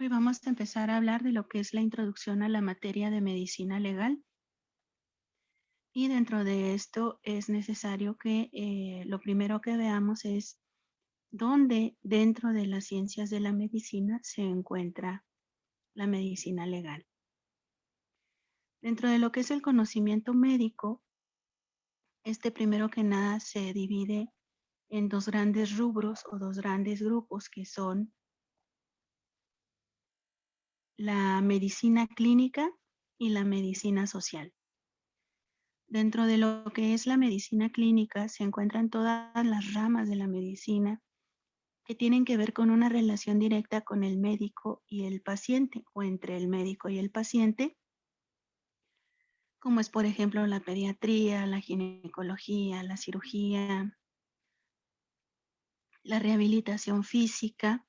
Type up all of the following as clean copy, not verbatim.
Hoy vamos a empezar a hablar de lo que es la introducción a la materia de medicina legal. Y dentro de esto es necesario que lo primero que veamos es dónde dentro de las ciencias de la medicina se encuentra la medicina legal. Dentro de lo que es el conocimiento médico, este primero que nada se divide en dos grandes rubros o dos grandes grupos que son la medicina clínica y la medicina social. Dentro de lo que es la medicina clínica se encuentran todas las ramas de la medicina que tienen que ver con una relación directa con el médico y el paciente o entre el médico y el paciente, como es por ejemplo la pediatría, la ginecología, la cirugía, la rehabilitación física.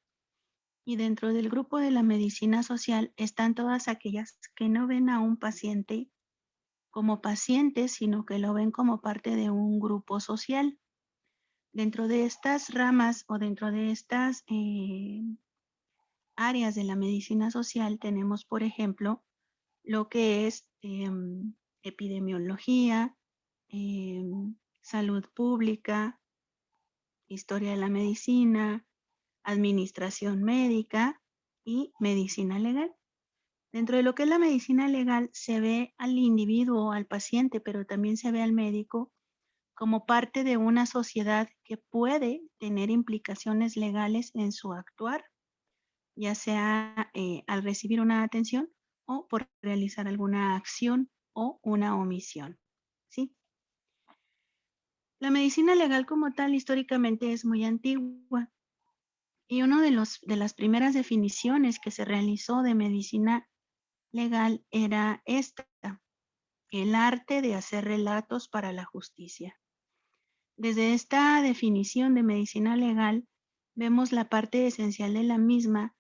Y dentro del grupo de la medicina social están todas aquellas que no ven a un paciente como paciente, sino que lo ven como parte de un grupo social. Dentro de estas ramas o dentro de estas áreas de la medicina social tenemos, por ejemplo, lo que es epidemiología, salud pública, historia de la medicina, administración médica y medicina legal. Dentro de lo que es la medicina legal se ve al individuo, al paciente, pero también se ve al médico como parte de una sociedad que puede tener implicaciones legales en su actuar, ya sea al recibir una atención o por realizar alguna acción o una omisión. ¿Sí? La medicina legal como tal históricamente es muy antigua y una de las primeras definiciones que se realizó de medicina legal era esta: el arte de hacer relatos para la justicia. Desde esta definición de medicina legal, vemos la parte esencial de la misma,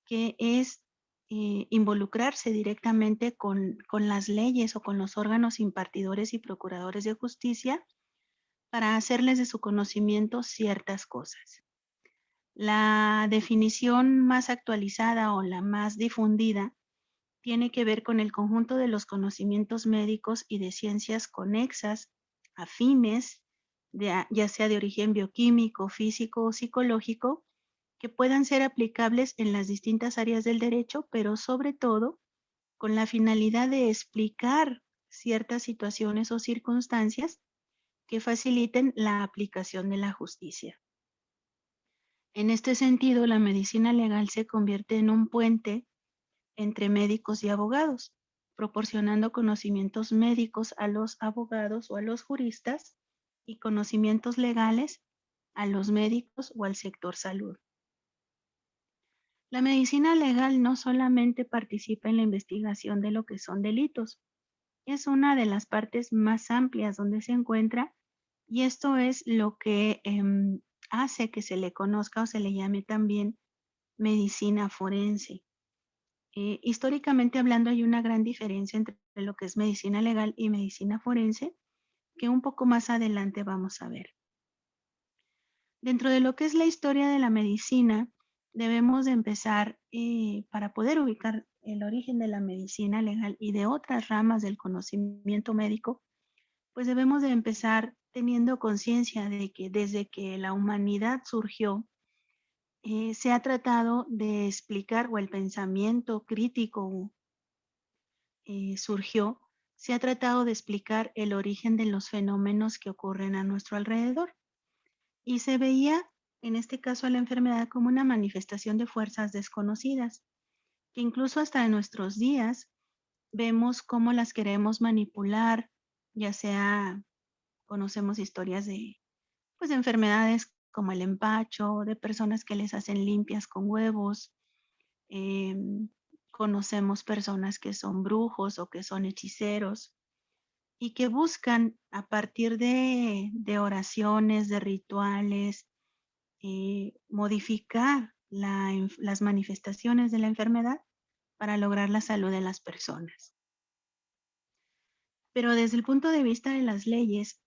que es involucrarse directamente con las leyes o con los órganos impartidores y procuradores de justicia para hacerles de su conocimiento ciertas cosas. La definición más actualizada o la más difundida tiene que ver con el conjunto de los conocimientos médicos y de ciencias conexas, afines, ya sea de origen bioquímico, físico o psicológico, que puedan ser aplicables en las distintas áreas del derecho, pero sobre todo con la finalidad de explicar ciertas situaciones o circunstancias que faciliten la aplicación de la justicia. En este sentido, la medicina legal se convierte en un puente entre médicos y abogados, proporcionando conocimientos médicos a los abogados o a los juristas y conocimientos legales a los médicos o al sector salud. La medicina legal no solamente participa en la investigación de lo que son delitos, es una de las partes más amplias donde se encuentra, y esto es lo que hace que se le conozca o se le llame también medicina forense. Históricamente hablando, hay una gran diferencia entre lo que es medicina legal y medicina forense, que un poco más adelante vamos a ver. Dentro de lo que es la historia de la medicina, debemos de empezar, para poder ubicar el origen de la medicina legal y de otras ramas del conocimiento médico, pues debemos de empezar teniendo conciencia de que desde que la humanidad surgió, se ha tratado de explicar, o el pensamiento crítico surgió, se ha tratado de explicar el origen de los fenómenos que ocurren a nuestro alrededor. Y se veía, en este caso, a la enfermedad como una manifestación de fuerzas desconocidas, que incluso hasta en nuestros días vemos cómo las queremos manipular, ya sea conocemos historias de, pues, de enfermedades como el empacho, de personas que les hacen limpias con huevos. Conocemos personas que son brujos o que son hechiceros y que buscan a partir de oraciones, de rituales, modificar las manifestaciones de la enfermedad para lograr la salud de las personas. Pero desde el punto de vista de las leyes,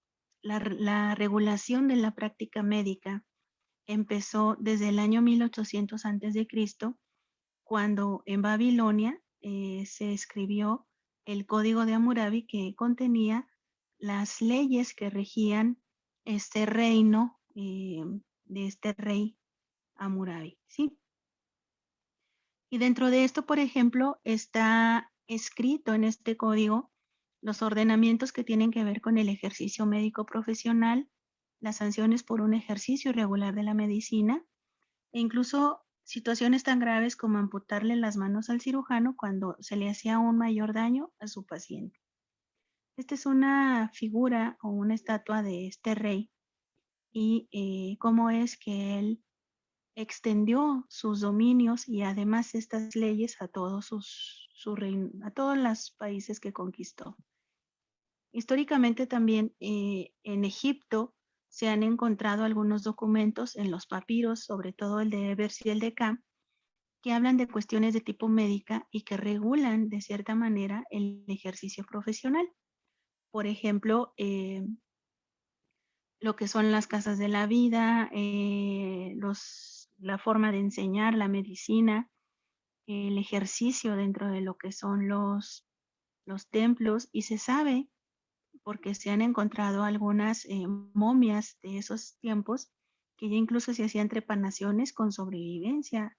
la regulación de la práctica médica empezó desde el año 1800 a.C., cuando en Babilonia se escribió el Código de Hammurabi, que contenía las leyes que regían este reino de este rey Hammurabi, ¿sí? Y dentro de esto, por ejemplo, está escrito en este código los ordenamientos que tienen que ver con el ejercicio médico profesional, las sanciones por un ejercicio irregular de la medicina e incluso situaciones tan graves como amputarle las manos al cirujano cuando se le hacía un mayor daño a su paciente. Esta es una figura o una estatua de este rey y cómo es que él extendió sus dominios y además estas leyes a todos a todos los países que conquistó. Históricamente también en Egipto se han encontrado algunos documentos en los papiros, sobre todo el de Ebers y el de Kam, que hablan de cuestiones de tipo médica y que regulan de cierta manera el ejercicio profesional. Por ejemplo, lo que son las casas de la vida, la forma de enseñar la medicina, el ejercicio dentro de lo que son los templos, y se sabe, porque se han encontrado algunas momias de esos tiempos, que ya incluso se hacían trepanaciones con sobrevivencia,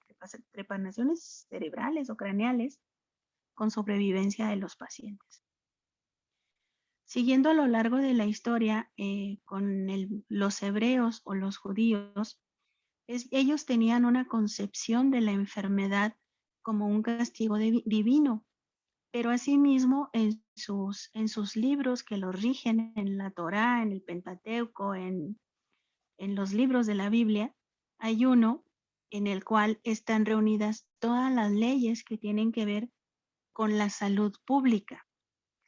trepanaciones cerebrales o craneales con sobrevivencia de los pacientes. Siguiendo a lo largo de la historia con los hebreos o los judíos, ellos tenían una concepción de la enfermedad como un castigo divino, pero asimismo en sus libros que los rigen, en la Torá, en el Pentateuco, en los libros de la Biblia, hay uno en el cual están reunidas todas las leyes que tienen que ver con la salud pública,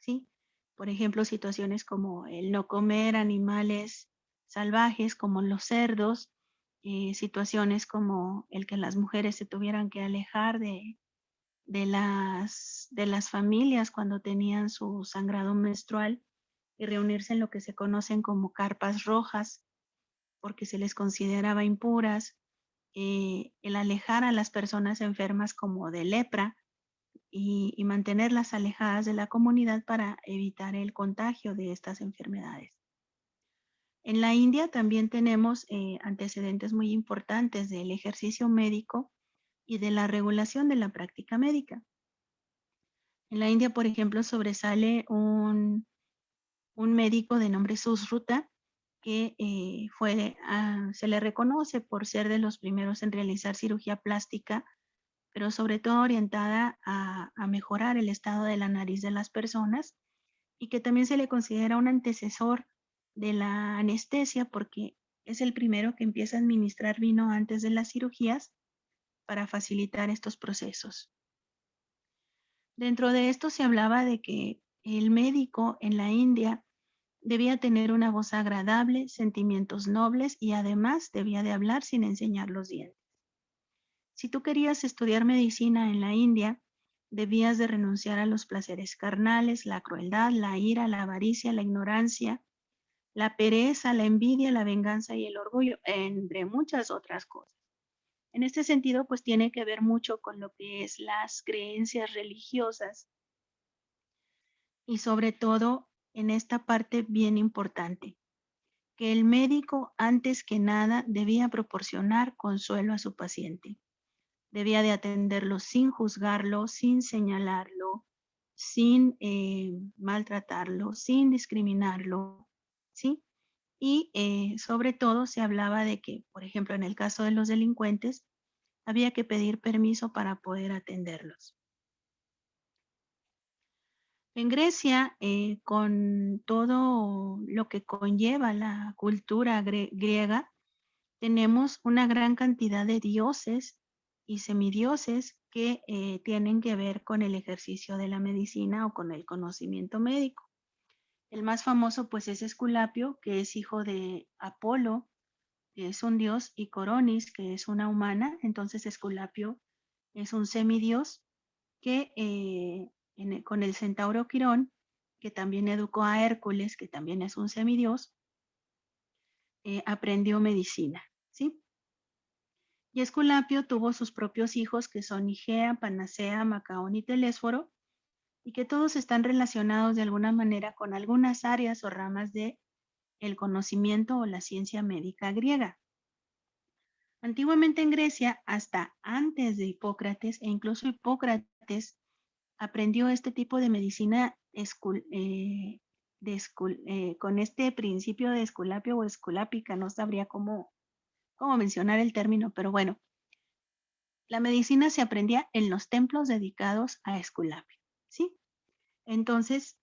¿sí? Por ejemplo, situaciones como el no comer animales salvajes como los cerdos, situaciones como el que las mujeres se tuvieran que alejar de las familias cuando tenían su sangrado menstrual y reunirse en lo que se conocen como carpas rojas, porque se les consideraba impuras, el alejar a las personas enfermas como de lepra y mantenerlas alejadas de la comunidad para evitar el contagio de estas enfermedades. En la India también tenemos antecedentes muy importantes del ejercicio médico y de la regulación de la práctica médica. En la India, por ejemplo, sobresale un médico de nombre Susruta que se le reconoce por ser de los primeros en realizar cirugía plástica, pero sobre todo orientada a mejorar el estado de la nariz de las personas, y que también se le considera un antecesor de la anestesia porque es el primero que empieza a administrar vino antes de las cirugías para facilitar estos procesos. Dentro de esto se hablaba de que el médico en la India debía tener una voz agradable, sentimientos nobles y además debía de hablar sin enseñar los dientes. Si tú querías estudiar medicina en la India, debías de renunciar a los placeres carnales, la crueldad, la ira, la avaricia, la ignorancia, la pereza, la envidia, la venganza y el orgullo, entre muchas otras cosas. En este sentido, pues tiene que ver mucho con lo que es las creencias religiosas y sobre todo en esta parte bien importante, que el médico antes que nada debía proporcionar consuelo a su paciente. Debía de atenderlo sin juzgarlo, sin señalarlo, sin maltratarlo, sin discriminarlo, ¿sí? Y sobre todo se hablaba de que, por ejemplo, en el caso de los delincuentes, había que pedir permiso para poder atenderlos. En Grecia, con todo lo que conlleva la cultura griega, tenemos una gran cantidad de dioses y semidioses que tienen que ver con el ejercicio de la medicina o con el conocimiento médico. El más famoso pues es Esculapio, que es hijo de Apolo, que es un dios, y Coronis, que es una humana. Entonces Esculapio es un semidios que con el centauro Quirón, que también educó a Hércules, que también es un semidios, aprendió medicina, ¿sí? Y Esculapio tuvo sus propios hijos que son Igea, Panacea, Macaón y Telésforo, y que todos están relacionados de alguna manera con algunas áreas o ramas de el conocimiento o la ciencia médica griega. Antiguamente en Grecia, hasta antes de Hipócrates, e incluso Hipócrates aprendió este tipo de medicina con este principio de Esculapio o esculápica, no sabría cómo mencionar el término, pero bueno, la medicina se aprendía en los templos dedicados a Esculapio, ¿sí? Entonces,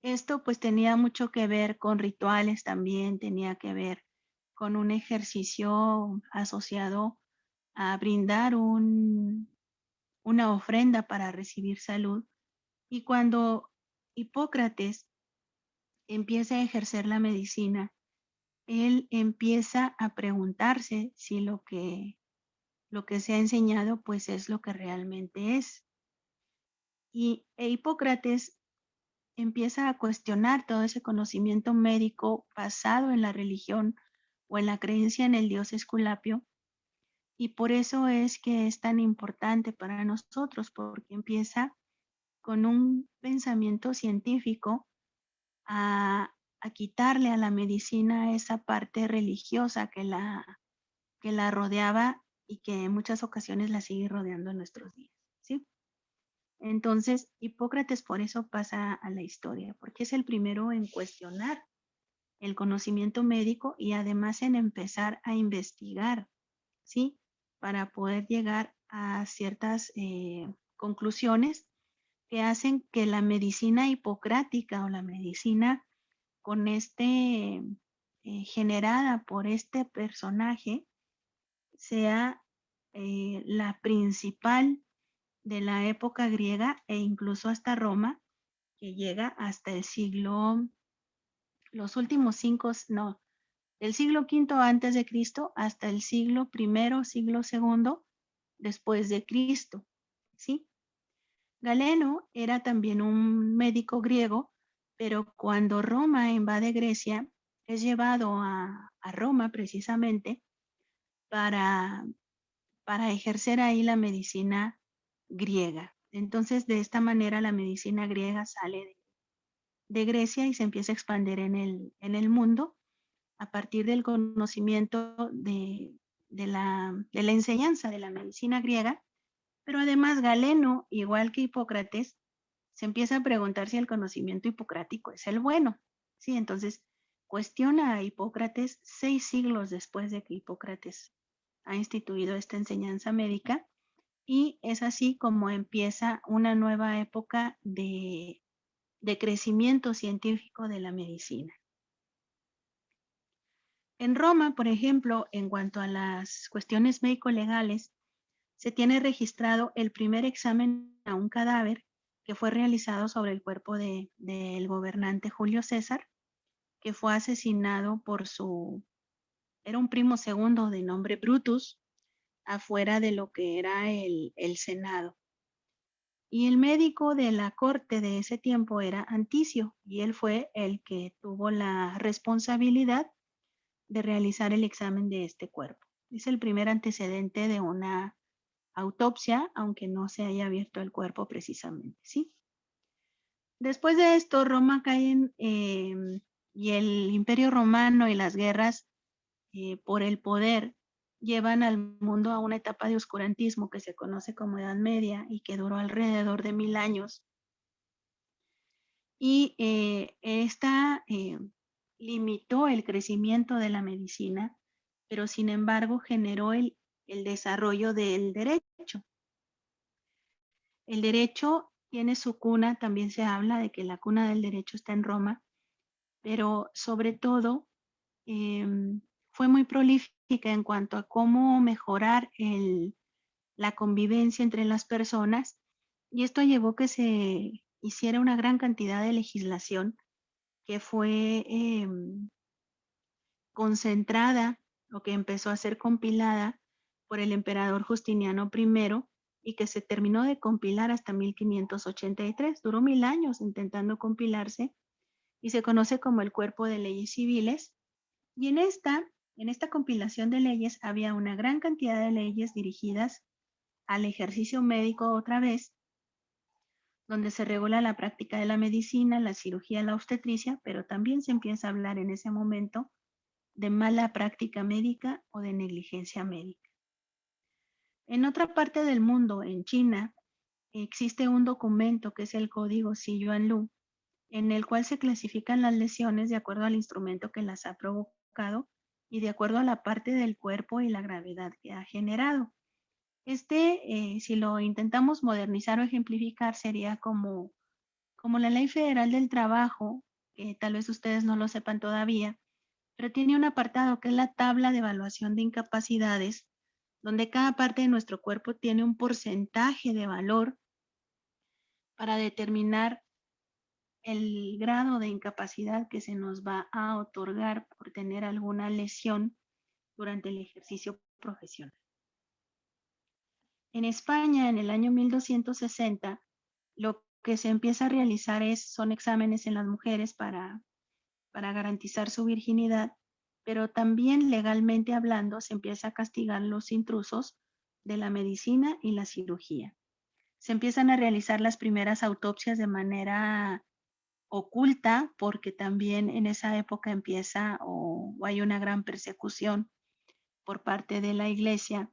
esto pues tenía mucho que ver con rituales también, tenía que ver con un ejercicio asociado a brindar una ofrenda para recibir salud. Y cuando Hipócrates empieza a ejercer la medicina, él empieza a preguntarse si lo que se ha enseñado pues es lo que realmente es. Y Hipócrates empieza a cuestionar todo ese conocimiento médico basado en la religión o en la creencia en el dios Esculapio. Y por eso es que es tan importante para nosotros, porque empieza con un pensamiento científico a quitarle a la medicina esa parte religiosa que la rodeaba y que en muchas ocasiones la sigue rodeando en nuestros días, ¿sí? Entonces, Hipócrates por eso pasa a la historia, porque es el primero en cuestionar el conocimiento médico y además en empezar a investigar, ¿sí? Para poder llegar a ciertas conclusiones que hacen que la medicina hipocrática o la medicina con generada por este personaje sea la principal de la época griega e incluso hasta Roma, que llega hasta el siglo, los últimos del siglo V antes de Cristo hasta el siglo I, siglo II después de Cristo, ¿sí? Galeno era también un médico griego, pero cuando Roma invade Grecia, es llevado a Roma precisamente para, ejercer ahí la medicina griega. Entonces, de esta manera, la medicina griega sale de Grecia y se empieza a expandir en el mundo a partir del conocimiento de la enseñanza de la medicina griega. Pero además Galeno, igual que Hipócrates, se empieza a preguntar si el conocimiento hipocrático es el bueno. ¿Sí? Entonces, cuestiona a Hipócrates 6 siglos después de que Hipócrates ha instituido esta enseñanza médica, y es así como empieza una nueva época de crecimiento científico de la medicina. En Roma, por ejemplo, en cuanto a las cuestiones médico-legales, se tiene registrado el primer examen a un cadáver que fue realizado sobre el cuerpo del gobernante Julio César, que fue asesinado era un primo segundo de nombre Brutus, afuera de lo que era el Senado. Y el médico de la corte de ese tiempo era Anticio, y él fue el que tuvo la responsabilidad de realizar el examen de este cuerpo. Es el primer antecedente de una autopsia, aunque no se haya abierto el cuerpo precisamente, ¿sí? Después de esto, Roma cae y el Imperio Romano y las guerras por el poder llevan al mundo a una etapa de oscurantismo que se conoce como Edad Media y que duró alrededor de 1000 años. Y esta limitó el crecimiento de la medicina, pero sin embargo generó el desarrollo del derecho. El derecho tiene su cuna, también se habla de que la cuna del derecho está en Roma, pero sobre todo fue muy prolífica en cuanto a cómo mejorar la convivencia entre las personas, y esto llevó a que se hiciera una gran cantidad de legislación que fue concentrada o que empezó a ser compilada por el emperador Justiniano I y que se terminó de compilar hasta 1583. Duró 1000 años intentando compilarse y se conoce como el Cuerpo de Leyes Civiles. Y en esta En esta compilación de leyes había una gran cantidad de leyes dirigidas al ejercicio médico otra vez, donde se regula la práctica de la medicina, la cirugía, la obstetricia, pero también se empieza a hablar en ese momento de mala práctica médica o de negligencia médica. En otra parte del mundo, en China, existe un documento que es el Código Ziyuanlu, en el cual se clasifican las lesiones de acuerdo al instrumento que las ha provocado y de acuerdo a la parte del cuerpo y la gravedad que ha generado. Si lo intentamos modernizar o ejemplificar, sería como la Ley Federal del Trabajo, que tal vez ustedes no lo sepan todavía, pero tiene un apartado que es la tabla de evaluación de incapacidades, donde cada parte de nuestro cuerpo tiene un porcentaje de valor para determinar el grado de incapacidad que se nos va a otorgar por tener alguna lesión durante el ejercicio profesional. En España, en el año 1260, lo que se empieza a realizar son exámenes en las mujeres para garantizar su virginidad, pero también legalmente hablando se empieza a castigar los intrusos de la medicina y la cirugía. Se empiezan a realizar las primeras autopsias de manera oculta, porque también en esa época empieza o hay una gran persecución por parte de la iglesia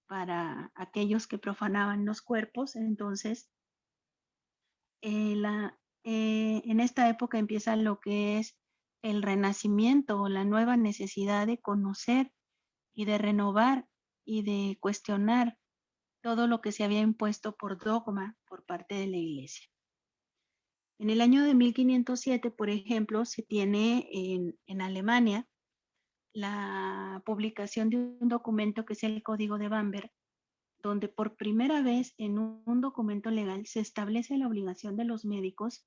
para aquellos que profanaban los cuerpos. Entonces, en esta época empieza lo que es el renacimiento o la nueva necesidad de conocer y de renovar y de cuestionar todo lo que se había impuesto por dogma por parte de la iglesia. En el año de 1507, por ejemplo, se tiene en Alemania la publicación de un documento que es el Código de Bamberg, donde por primera vez en un documento legal se establece la obligación de los médicos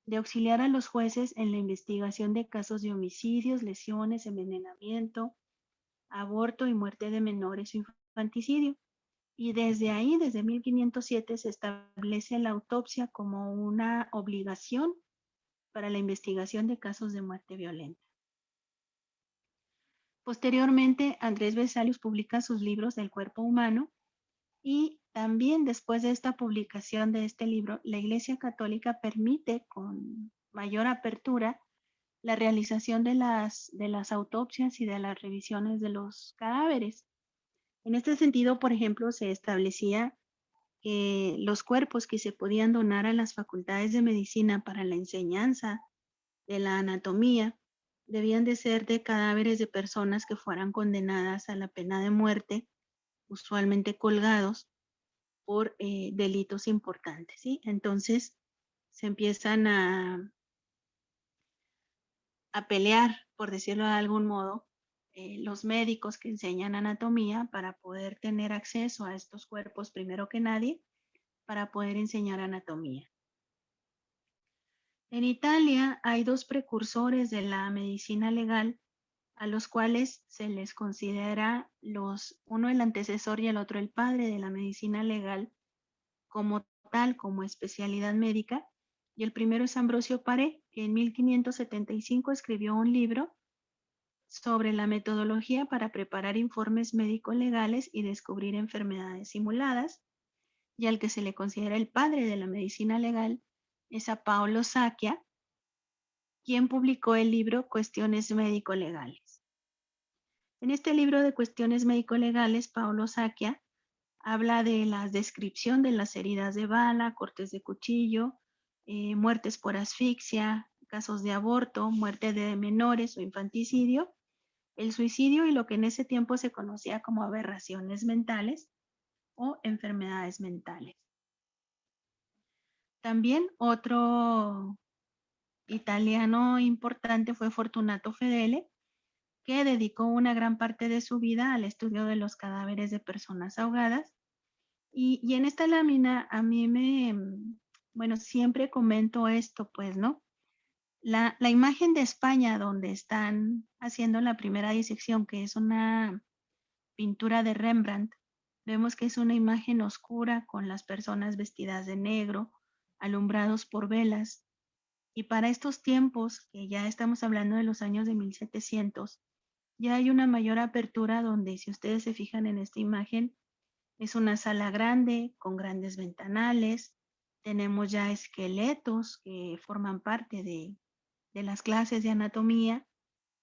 de auxiliar a los jueces en la investigación de casos de homicidios, lesiones, envenenamiento, aborto y muerte de menores o infanticidio. Y desde ahí, desde 1507, se establece la autopsia como una obligación para la investigación de casos de muerte violenta. Posteriormente, Andrés Vesalius publica sus libros del cuerpo humano y también después de esta publicación de este libro, la Iglesia Católica permite con mayor apertura la realización de las autopsias y de las revisiones de los cadáveres. En este sentido, por ejemplo, se establecía que los cuerpos que se podían donar a las facultades de medicina para la enseñanza de la anatomía debían de ser de cadáveres de personas que fueran condenadas a la pena de muerte, usualmente colgados por delitos importantes, ¿sí? Entonces se empiezan a pelear, por decirlo de algún modo, los médicos que enseñan anatomía para poder tener acceso a estos cuerpos primero que nadie, para poder enseñar anatomía. En Italia hay dos precursores de la medicina legal a los cuales se les considera uno el antecesor y el otro el padre de la medicina legal como tal, como especialidad médica. Y el primero es Ambrosio Paré, que en 1575 escribió un libro sobre la metodología para preparar informes médico-legales y descubrir enfermedades simuladas, y al que se le considera el padre de la medicina legal es a Paolo Sacchia, quien publicó el libro Cuestiones médico-legales. En este libro de Cuestiones médico-legales, Paolo Sacchia habla de la descripción de las heridas de bala, cortes de cuchillo, muertes por asfixia, casos de aborto, muerte de menores o infanticidio, el suicidio y lo que en ese tiempo se conocía como aberraciones mentales o enfermedades mentales. También otro italiano importante fue Fortunato Fedele, que dedicó una gran parte de su vida al estudio de los cadáveres de personas ahogadas. Y en esta lámina a mí siempre comento esto, pues, ¿no? La imagen de España donde están haciendo la primera disección, que es una pintura de Rembrandt, vemos que es una imagen oscura con las personas vestidas de negro, alumbrados por velas. Y para estos tiempos, que ya estamos hablando de los años de 1700, ya hay una mayor apertura donde, si ustedes se fijan en esta imagen, es una sala grande con grandes ventanales. Tenemos ya esqueletos que forman parte de las clases de anatomía.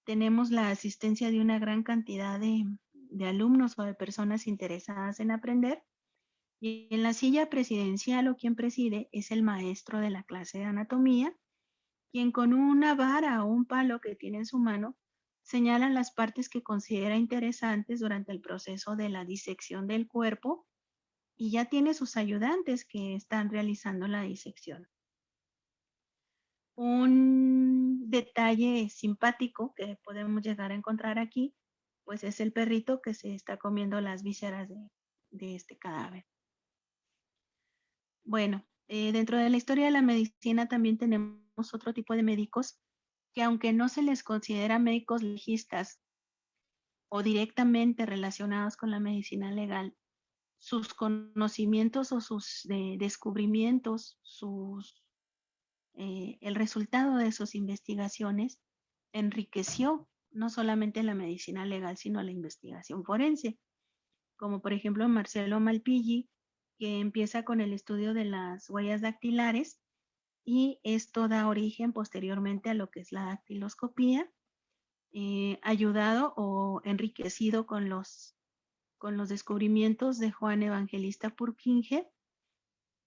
Tenemos la asistencia de una gran cantidad de alumnos o de personas interesadas en aprender. Y en la silla presidencial, o quien preside, es el maestro de la clase de anatomía, quien con una vara o un palo que tiene en su mano señala las partes que considera interesantes durante el proceso de la disección del cuerpo, y ya tiene sus ayudantes que están realizando la disección. Un detalle simpático que podemos llegar a encontrar aquí, pues es el perrito que se está comiendo las vísceras de este cadáver. Bueno, dentro de la historia de la medicina también tenemos otro tipo de médicos que, aunque no se les considera médicos legistas o directamente relacionados con la medicina legal, sus conocimientos o sus descubrimientos, el resultado de sus investigaciones enriqueció no solamente la medicina legal, sino la investigación forense, como por ejemplo Marcelo Malpighi, que empieza con el estudio de las huellas dactilares, y esto da origen posteriormente a lo que es la dactiloscopía, ayudado o enriquecido con los descubrimientos de Juan Evangelista Purkinje,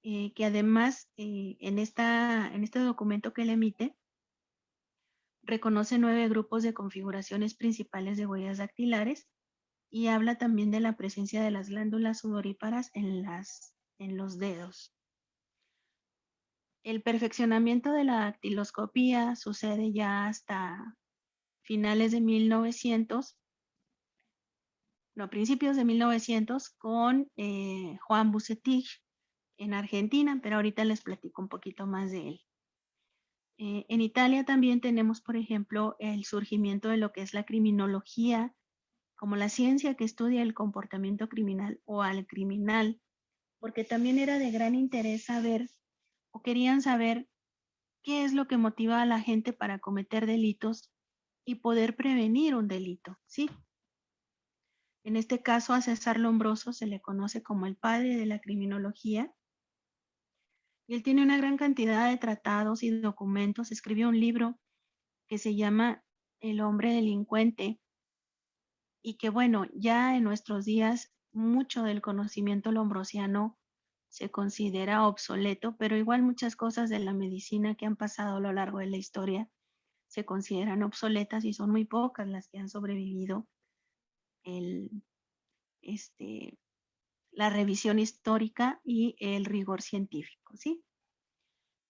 que además en este documento que él emite, reconoce 9 grupos de configuraciones principales de huellas dactilares y habla también de la presencia de las glándulas sudoríparas en los dedos. El perfeccionamiento de la dactiloscopía sucede ya hasta finales de 1900, no, principios de 1900, con Juan Bucetich en Argentina, pero ahorita les platico un poquito más de él. En Italia también tenemos, por ejemplo, el surgimiento de lo que es la criminología, como la ciencia que estudia el comportamiento criminal o al criminal, porque también era de gran interés saber, o querían saber, qué es lo que motiva a la gente para cometer delitos y poder prevenir un delito, ¿sí? En este caso, a César Lombroso se le conoce como el padre de la criminología, y él tiene una gran cantidad de tratados y documentos. Escribió un libro que se llama El hombre delincuente, y que, bueno, ya en nuestros días mucho del conocimiento lombrosiano se considera obsoleto, pero igual muchas cosas de la medicina que han pasado a lo largo de la historia se consideran obsoletas, y son muy pocas las que han sobrevivido el, la revisión histórica y el rigor científico, ¿sí?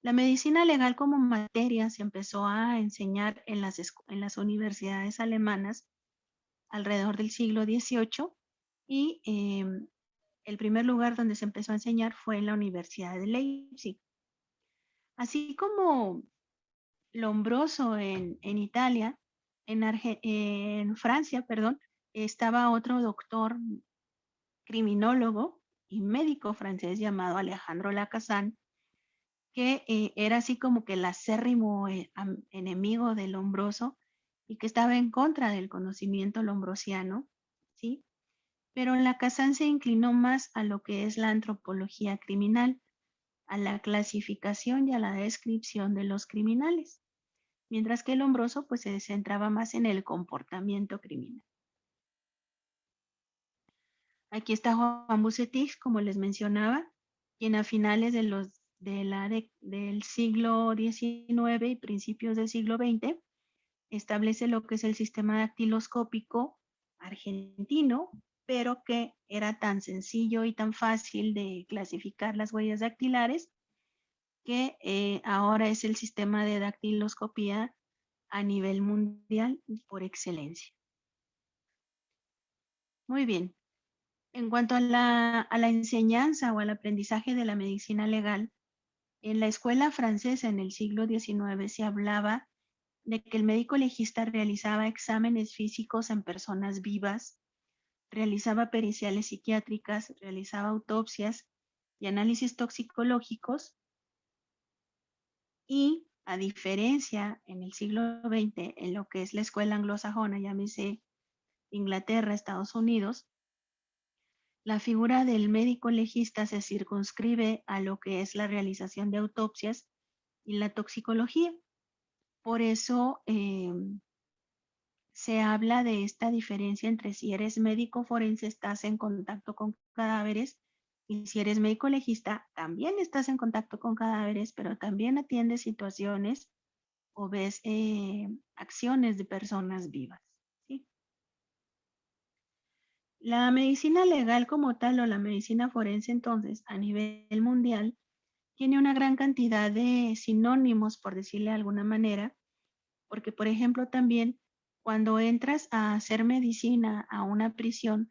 La medicina legal como materia se empezó a enseñar en las universidades alemanas alrededor del siglo XVIII, y el primer lugar donde se empezó a enseñar fue en la Universidad de Leipzig. Así como Lombroso en Italia, en Francia, perdón, estaba otro doctor criminólogo y médico francés llamado Alejandro Lacazán, que era así como que el acérrimo enemigo del Lombroso, y que estaba en contra del conocimiento lombrosiano, ¿sí? Pero Lacazán se inclinó más a lo que es la antropología criminal, a la clasificación y a la descripción de los criminales, mientras que Lombroso pues se centraba más en el comportamiento criminal. Aquí está Juan Bucetich, como les mencionaba, quien a finales del siglo XIX y principios del siglo XX establece lo que es el sistema dactiloscópico argentino, pero que era tan sencillo y tan fácil de clasificar las huellas dactilares, que ahora es el sistema de dactiloscopía a nivel mundial por excelencia. Muy bien. En cuanto a la enseñanza o al aprendizaje de la medicina legal, en la escuela francesa en el siglo XIX se hablaba de que el médico legista realizaba exámenes físicos en personas vivas, realizaba periciales psiquiátricas, realizaba autopsias y análisis toxicológicos, y a diferencia en el siglo XX, en lo que es la escuela anglosajona, llámese Inglaterra, Estados Unidos, la figura del médico legista se circunscribe a lo que es la realización de autopsias y la toxicología. Por eso se habla de esta diferencia entre si eres médico forense, estás en contacto con cadáveres, y si eres médico legista, también estás en contacto con cadáveres, pero también atiendes situaciones o ves acciones de personas vivas, ¿sí? La medicina legal como tal o la medicina forense, entonces, a nivel mundial, tiene una gran cantidad de sinónimos, por decirle de alguna manera, porque, por ejemplo, también cuando entras a hacer medicina a una prisión,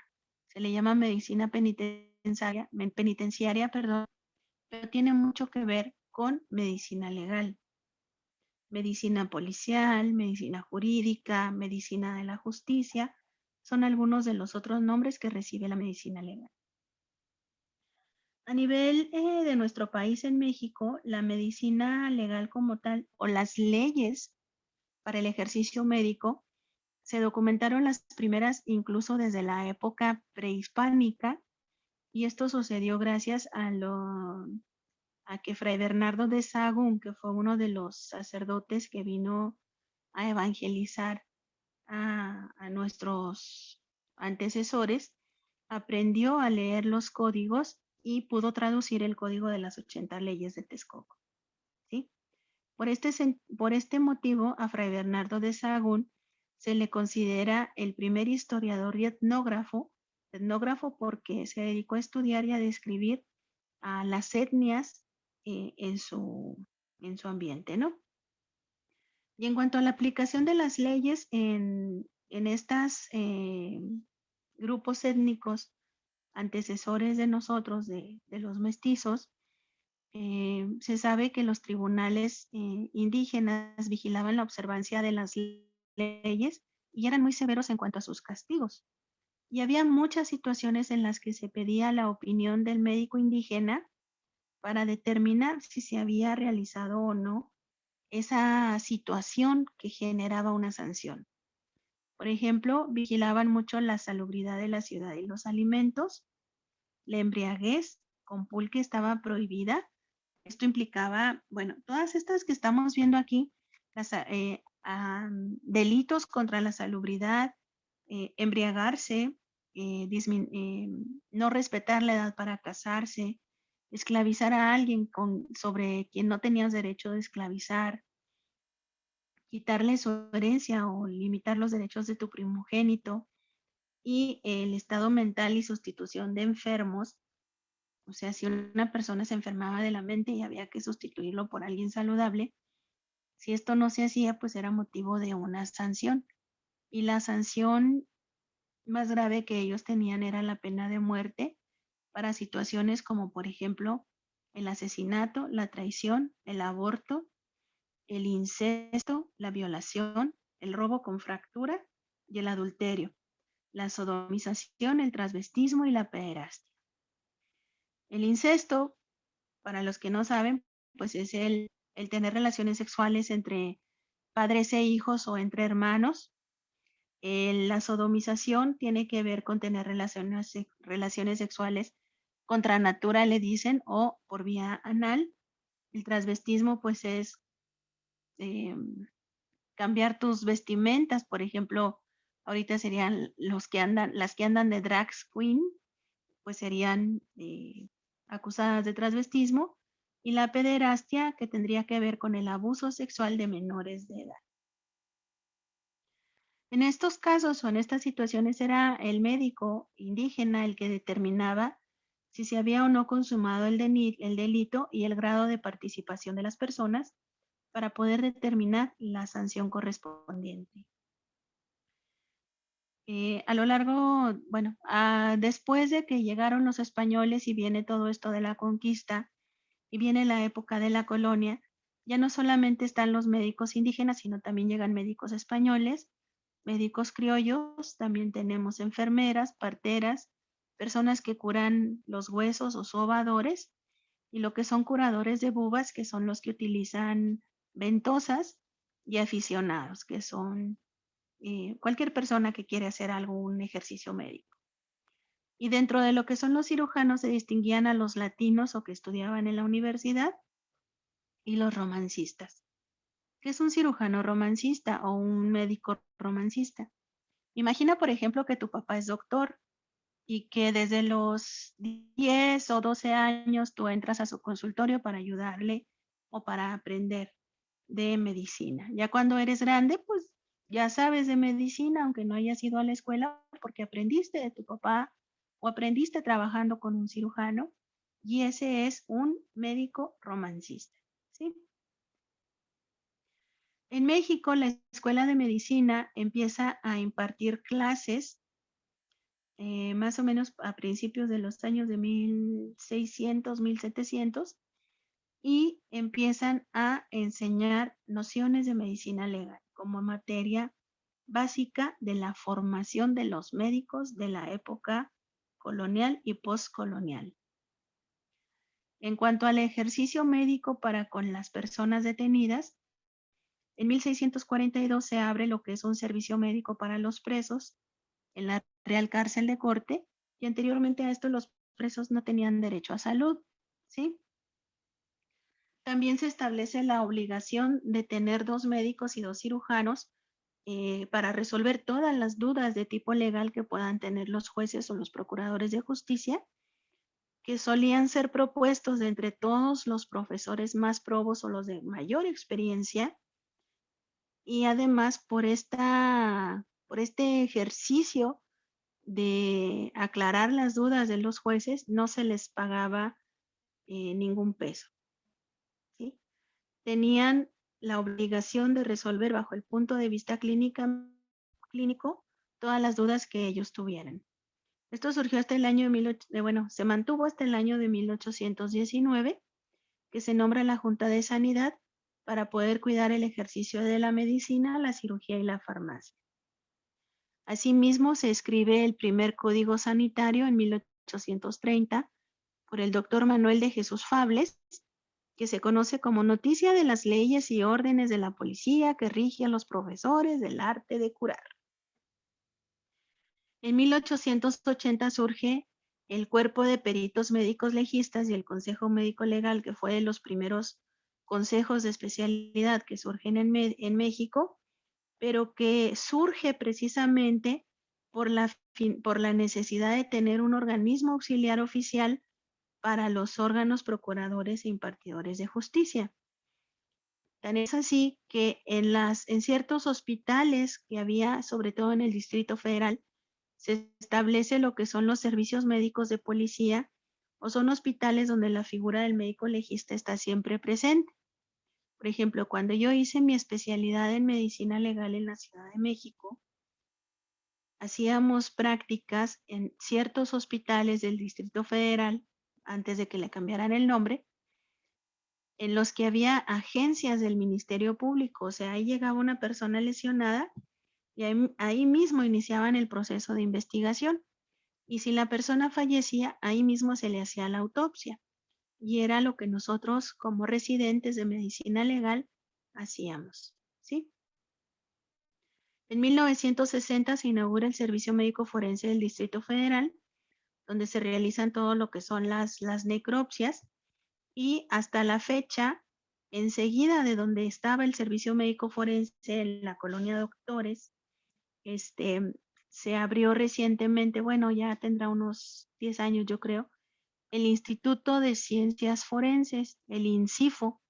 se le llama medicina penitenciaria, perdón, pero tiene mucho que ver con medicina legal, medicina policial, medicina jurídica, medicina de la justicia, son algunos de los otros nombres que recibe la medicina legal. A nivel de nuestro país en México, la medicina legal como tal o las leyes para el ejercicio médico se documentaron las primeras incluso desde la época prehispánica, y esto sucedió gracias a que Fray Bernardo de Sahagún, que fue uno de los sacerdotes que vino a evangelizar a nuestros antecesores, aprendió a leer los códigos y pudo traducir el código de las 80 leyes de Texcoco, ¿sí? Por este motivo, a Fray Bernardo de Sahagún se le considera el primer historiador y etnógrafo porque se dedicó a estudiar y a describir a las etnias en su ambiente, ¿no? Y en cuanto a la aplicación de las leyes en estos grupos étnicos antecesores de nosotros, de los mestizos, se sabe que los tribunales indígenas vigilaban la observancia de las leyes y eran muy severos en cuanto a sus castigos. Y había muchas situaciones en las que se pedía la opinión del médico indígena para determinar si se había realizado o no esa situación que generaba una sanción. Por ejemplo, vigilaban mucho la salubridad de la ciudad y los alimentos, la embriaguez con pulque estaba prohibida. Esto implicaba, bueno, todas estas que estamos viendo aquí, delitos contra la salubridad, embriagarse, no respetar la edad para casarse, esclavizar a alguien sobre quien no tenías derecho de esclavizar, quitarle su herencia o limitar los derechos de tu primogénito, y el estado mental y sustitución de enfermos. O sea, si una persona se enfermaba de la mente y había que sustituirlo por alguien saludable, si esto no se hacía, pues era motivo de una sanción. Y la sanción más grave que ellos tenían era la pena de muerte para situaciones como, por ejemplo, el asesinato, la traición, el aborto, el incesto, la violación, el robo con fractura y el adulterio, la sodomización, el transvestismo y la pederastia. El incesto, para los que no saben, pues es el tener relaciones sexuales entre padres e hijos o entre hermanos. La sodomización tiene que ver con tener relaciones sexuales contra natura, le dicen, o por vía anal. El transvestismo, pues es cambiar tus vestimentas, por ejemplo, ahorita serían las que andan de drag queen, pues serían acusadas de transvestismo, y la pederastia, que tendría que ver con el abuso sexual de menores de edad. En estos casos o en estas situaciones era el médico indígena el que determinaba si se había o no consumado el delito y el grado de participación de las personas para poder determinar la sanción correspondiente. A lo largo, bueno, después de que llegaron los españoles y viene todo esto de la conquista y viene la época de la colonia, ya no solamente están los médicos indígenas, sino también llegan médicos españoles, médicos criollos, también tenemos enfermeras, parteras, personas que curan los huesos o sobadores, y lo que son curadores de bubas, que son los que utilizan ventosas, y aficionados, que son cualquier persona que quiere hacer algún ejercicio médico. Y dentro de lo que son los cirujanos se distinguían a los latinos o que estudiaban en la universidad y los romancistas. ¿Qué es un cirujano romancista o un médico romancista? Imagina, por ejemplo, que tu papá es doctor y que desde los 10 o 12 años tú entras a su consultorio para ayudarle o para aprender de medicina. Ya cuando eres grande, pues ya sabes de medicina, aunque no hayas ido a la escuela, porque aprendiste de tu papá o aprendiste trabajando con un cirujano, y ese es un médico romancista, ¿sí? En México, la Escuela de Medicina empieza a impartir clases más o menos a principios de los años de 1600, 1700, y empiezan a enseñar nociones de medicina legal como materia básica de la formación de los médicos de la época colonial y postcolonial. En cuanto al ejercicio médico para con las personas detenidas, en 1642 se abre lo que es un servicio médico para los presos en la Real Cárcel de Corte, y anteriormente a esto los presos no tenían derecho a salud, ¿sí? También se establece la obligación de tener 2 médicos y 2 cirujanos para resolver todas las dudas de tipo legal que puedan tener los jueces o los procuradores de justicia, que solían ser propuestos de entre todos los profesores más probos o los de mayor experiencia, y además por este ejercicio de aclarar las dudas de los jueces, no se les pagaba ningún peso, ¿sí? Tenían la obligación de resolver bajo el punto de vista clínico todas las dudas que ellos tuvieran. Esto surgió hasta el año se mantuvo hasta el año de 1819, que se nombra la Junta de Sanidad para poder cuidar el ejercicio de la medicina, la cirugía y la farmacia. Asimismo, se escribe el primer Código Sanitario en 1830 por el doctor Manuel de Jesús Fables, que se conoce como Noticia de las leyes y órdenes de la policía que rige a los profesores del arte de curar. En 1880 surge el Cuerpo de Peritos Médicos Legistas y el Consejo Médico Legal, que fue de los primeros consejos de especialidad que surgen en México, pero que surge precisamente por la necesidad de tener un organismo auxiliar oficial para los órganos procuradores e impartidores de justicia. Tan es así que en ciertos hospitales que había, sobre todo en el Distrito Federal, se establece lo que son los servicios médicos de policía, o son hospitales donde la figura del médico legista está siempre presente. Por ejemplo, cuando yo hice mi especialidad en medicina legal en la Ciudad de México, hacíamos prácticas en ciertos hospitales del Distrito Federal, antes de que le cambiaran el nombre, en los que había agencias del Ministerio Público. O sea, ahí llegaba una persona lesionada y ahí mismo iniciaban el proceso de investigación. Y si la persona fallecía, ahí mismo se le hacía la autopsia. Y era lo que nosotros, como residentes de medicina legal, hacíamos, ¿sí? En 1960 se inaugura el Servicio Médico Forense del Distrito Federal, donde se realizan todo lo que son las necropsias, y hasta la fecha, enseguida de donde estaba el Servicio Médico Forense en la colonia Doctores, se abrió recientemente, bueno, ya tendrá unos 10 años yo creo, el Instituto de Ciencias Forenses, el INCIFO,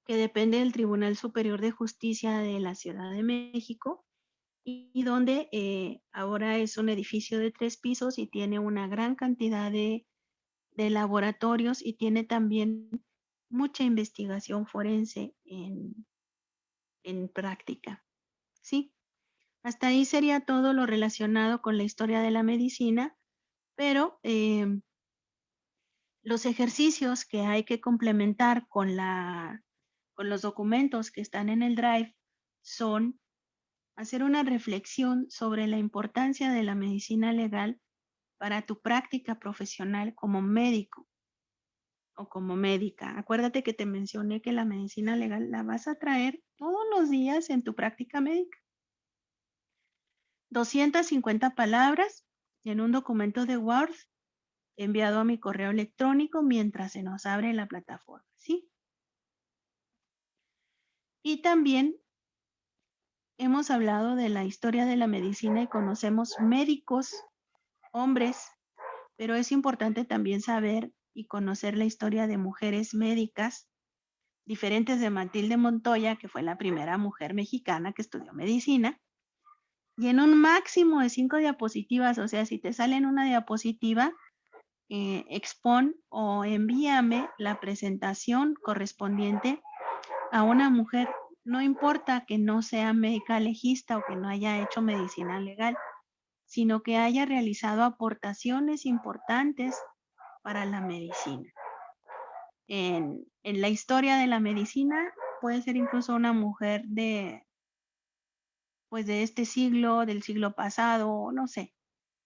que depende del Tribunal Superior de Justicia de la Ciudad de México, y donde ahora es un edificio de 3 pisos y tiene una gran cantidad de laboratorios, y tiene también mucha investigación forense en práctica, ¿sí? Hasta ahí sería todo lo relacionado con la historia de la medicina, pero los ejercicios que hay que complementar con los documentos que están en el Drive son hacer una reflexión sobre la importancia de la medicina legal para tu práctica profesional como médico o como médica. Acuérdate que te mencioné que la medicina legal la vas a traer todos los días en tu práctica médica. 250 palabras en un documento de Word enviado a mi correo electrónico mientras se nos abre la plataforma, ¿sí? Y también hemos hablado de la historia de la medicina y conocemos médicos, hombres, pero es importante también saber y conocer la historia de mujeres médicas diferentes de Matilde Montoya, que fue la primera mujer mexicana que estudió medicina, y en un máximo de 5 diapositivas, o sea, si te sale en una diapositiva, expon o envíame la presentación correspondiente a una mujer, no importa que no sea médica legista o que no haya hecho medicina legal, sino que haya realizado aportaciones importantes para la medicina. En la historia de la medicina puede ser incluso una mujer pues de este siglo, del siglo pasado, no sé,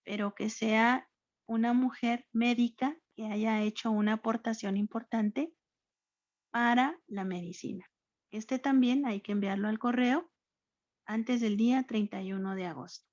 pero que sea una mujer médica que haya hecho una aportación importante para la medicina. Este también hay que enviarlo al correo antes del día 31 de agosto.